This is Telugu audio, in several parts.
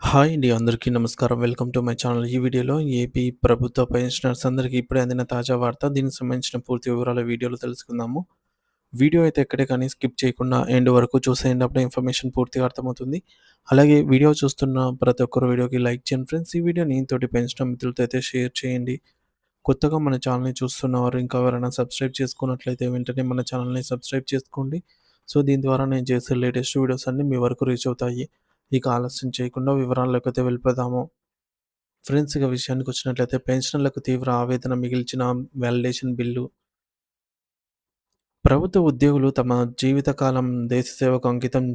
హాయ్ అండి. అందరికీ నమస్కారం. Welcome to my channel. ఈ వీడియోలో ఏపీ ప్రభుత్వ పెన్షనర్స్ అందరికీ ఇప్పుడే అందిన తాజా వార్త. దీనికి సంబంధించిన పూర్తి వివరాలు వీడియోలో తెలుసుకుందాము. వీడియో అయితే ఎక్కడే కానీ స్కిప్ చేయకుండా ఎండ్ వరకు చూసేయండి. అప్పుడే ఇన్ఫర్మేషన్ పూర్తిగా అర్థమవుతుంది. అలాగే వీడియో చూస్తున్న ప్రతి ఒక్కరు వీడియోకి లైక్ చేయండి ఫ్రెండ్స్. ఈ వీడియోని తోటి పెన్షనర్ మిత్రులతో అయితే షేర్ చేయండి. కొత్తగా మన ఛానల్‌ని చూస్తున్నవారు ఇంకా ఎవరైనా సబ్స్క్రైబ్ చేసుకున్నట్లయితే వెంటనే మన ఛానల్‌ని సబ్స్క్రైబ్ చేసుకోండి. సో, దీని ద్వారా నేను చేసే లేటెస్ట్ వీడియోస్ అన్నీ మీ వరకు రీచ్ అవుతాయి. ఇక ఆలస్యం చేయకుండా వివరాల్లోకైతే వెళ్ళిపోదాము. ఫ్రెండ్స్ ఇక విషయానికొచ్చినట్లయితే పెన్షనర్లకు తీవ్ర ఆవేదన మిగిల్చిన వాలిడేషన్ బిల్లు. ప్రభుత్వ ఉద్యోగులు తమ జీవితకాలం దేశ సేవకు అంకితం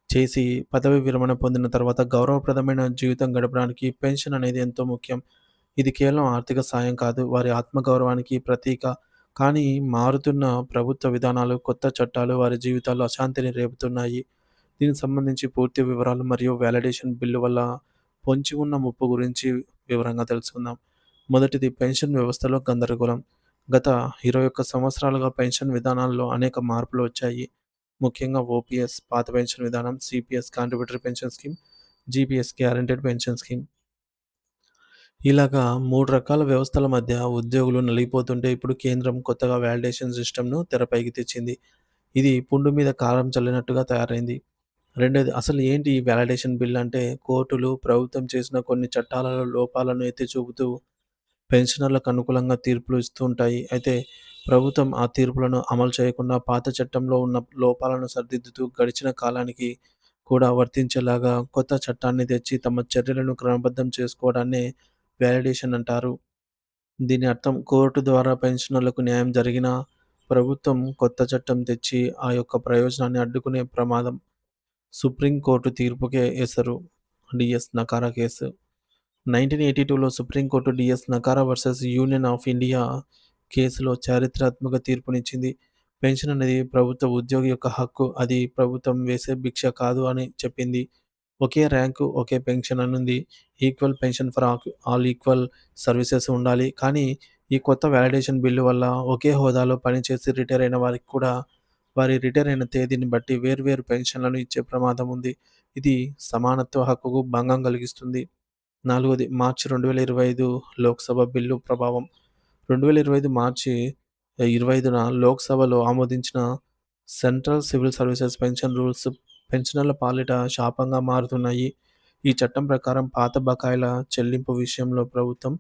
చేసి పదవి విరమణ పొందిన తర్వాత గౌరవప్రదమైన జీవితం గడపడానికి పెన్షన్ అనేది ఎంతో ముఖ్యం. ఇది కేవలం ఆర్థిక సాయం కాదు, వారి ఆత్మగౌరవానికి ప్రతీక. కానీ మారుతున్న ప్రభుత్వ విధానాలు, కొత్త చట్టాలు వారి జీవితాల్లో అశాంతిని రేపుతున్నాయి. దీనికి సంబంధించి పూర్తి వివరాలు మరియు వాలిడేషన్ బిల్లు వల్ల పొంచి ఉన్న ముప్పు గురించి వివరంగా తెలుసుకుందాం. మొదటిది పెన్షన్ వ్యవస్థలో గందరగోళం. గత 21 సంవత్సరాలుగా పెన్షన్ విధానాల్లో అనేక మార్పులు వచ్చాయి. ముఖ్యంగా ఓపీఎస్ పాత పెన్షన్ విధానం, CPS contributory pension scheme, GPS guaranteed pension scheme. ఇలాగా 3 రకాల వ్యవస్థల మధ్య ఉద్యోగులు నలిగిపోతుంటే ఇప్పుడు కేంద్రం కొత్తగా వాలిడేషన్ సిస్టమ్‌ను తెరపైకి తెచ్చింది. ఇది పుండు మీద కారం చల్లినట్టుగా తయారైంది. రెండోది అసలు ఏంటి ఈ వాలిడేషన్ బిల్ అంటే కోర్టులు ప్రభుత్వం చేసిన కొన్ని చట్టాలలో లోపాలను ఎత్తి చూపుతూ పెన్షనర్లకు అనుకూలంగా తీర్పులు ఇస్తూ ఉంటాయి. అయితే ప్రభుత్వం ఆ తీర్పులను అమలు చేయకుండా పాత చట్టంలో ఉన్న లోపాలను సరిదిద్దుతూ గడిచిన కాలానికి కూడా వర్తించేలాగా కొత్త చట్టాన్ని తెచ్చి తమ చర్యలను క్రమబద్ధం చేసుకోవడాన్నే వాలిడేషన్ అంటారు. దీని అర్థం కోర్టు ద్వారా పెన్షనర్లకు న్యాయం జరిగినా ప్రభుత్వం కొత్త చట్టం తెచ్చి ఆ యొక్క ప్రయోజనాన్ని అడ్డుకునే ప్రమాదం. సుప్రీంకోర్టు తీర్పుకే ఎసరు. DS Nakara case. 1982లో supreme court DS Nakara versus union of India కేసులో చారిత్రాత్మక తీర్పునిచ్చింది. పెన్షన్ అనేది ప్రభుత్వ ఉద్యోగి యొక్క హక్కు. అది ప్రభుత్వం వేసే భిక్ష కాదు అని చెప్పింది. ఒకే ర్యాంకు, ఒకే పెన్షన్ అనుంది. Equal pension for all equal services ఉండాలి. కానీ ఈ కొత్త వాలిడేషన్ బిల్లు వల్ల ఒకే హోదాలో పనిచేసి రిటైర్ అయిన వారికి కూడా వారి రిటైర్ అయిన తేదీని బట్టి వేర్వేరు పెన్షన్లను ఇచ్చే ప్రమాదం ఉంది. ఇది సమానత్వ హక్కుకు భంగం కలిగిస్తుంది. నాలుగోది మార్చి 2025 లోక్‌సభ బిల్లు ప్రభావం. 2025 మార్చి 25న లోక్‌సభలో ఆమోదించిన central civil services pension rules పెన్షనర్ల పాలిట శాపంగా మారుతున్నాయి. ఈ చట్టం ప్రకారం పాత బకాయిల చెల్లింపు విషయంలో ప్రభుత్వం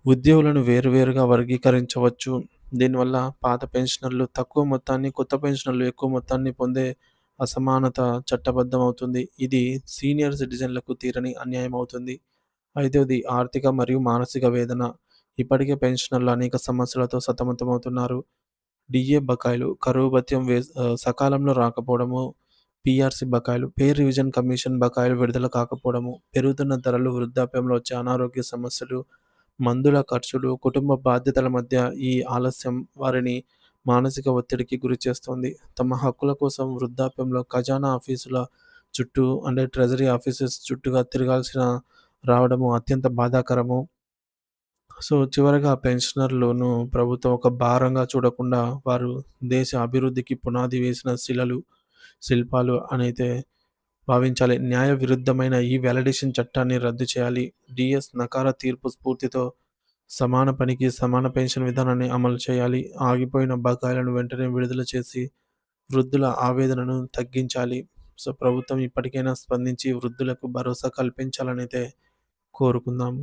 ఉద్యోగులను వేరువేరుగా వర్గీకరించవచ్చు. దీనివల్ల పాత పెన్షనర్లు తక్కువ మొత్తాన్ని, కొత్త పెన్షనర్లు ఎక్కువ మొత్తాన్ని పొందే అసమానత చట్టబద్ధమవుతుంది. ఇది సీనియర్ సిటిజన్లకు తీరని అన్యాయం అవుతుంది. ఐదవది ఆర్థిక మరియు మానసిక వేదన. ఇప్పటికే పెన్షనర్లు అనేక సమస్యలతో సతమతమవుతున్నారు. డిఏ బకాయిలు, కరువు భత్యం సకాలంలో రాకపోవడము, పీఆర్సీ బకాయిలు, పే రివిజన్ కమిషన్ బకాయిలు విడుదల కాకపోవడము, పెరుగుతున్న ధరలు, వృద్ధాప్యంలో వచ్చే అనారోగ్య సమస్యలు, మందుల ఖర్చులు, కుటుంబ బాధ్యతల మధ్య ఈ ఆలస్యం వారిని మానసిక ఒత్తిడికి గురిచేస్తోంది. తమ హక్కుల కోసం వృద్ధాప్యంలో ఖజానా ఆఫీసుల చుట్టూ అంటే ట్రెజరీ ఆఫీసెస్ చుట్టూగా తిరగాల్సిన రావడము అత్యంత బాధాకరము. సో, చివరగా పెన్షనర్లను ప్రభుత్వం ఒక భారంగా చూడకుండా వారు దేశ అభివృద్ధికి పునాది వేసిన శిల్పాలు అనైతే భావించాలి. న్యాయ విరుద్ధమైన ఈ వాలిడేషన్ చట్టాన్ని రద్దు చేయాలి. డీఎస్ నకారా తీర్పు స్ఫూర్తితో సమాన పనికి సమాన పెన్షన్ విధానాన్ని అమలు చేయాలి. ఆగిపోయిన బకాయిలను వెంటనే విడుదల చేసి వృద్ధుల ఆవేదనను తగ్గించాలి. సో, ప్రభుత్వం ఇప్పటికైనా స్పందించి వృద్ధులకు భరోసా కల్పించాలనైతే కోరుకుందాము.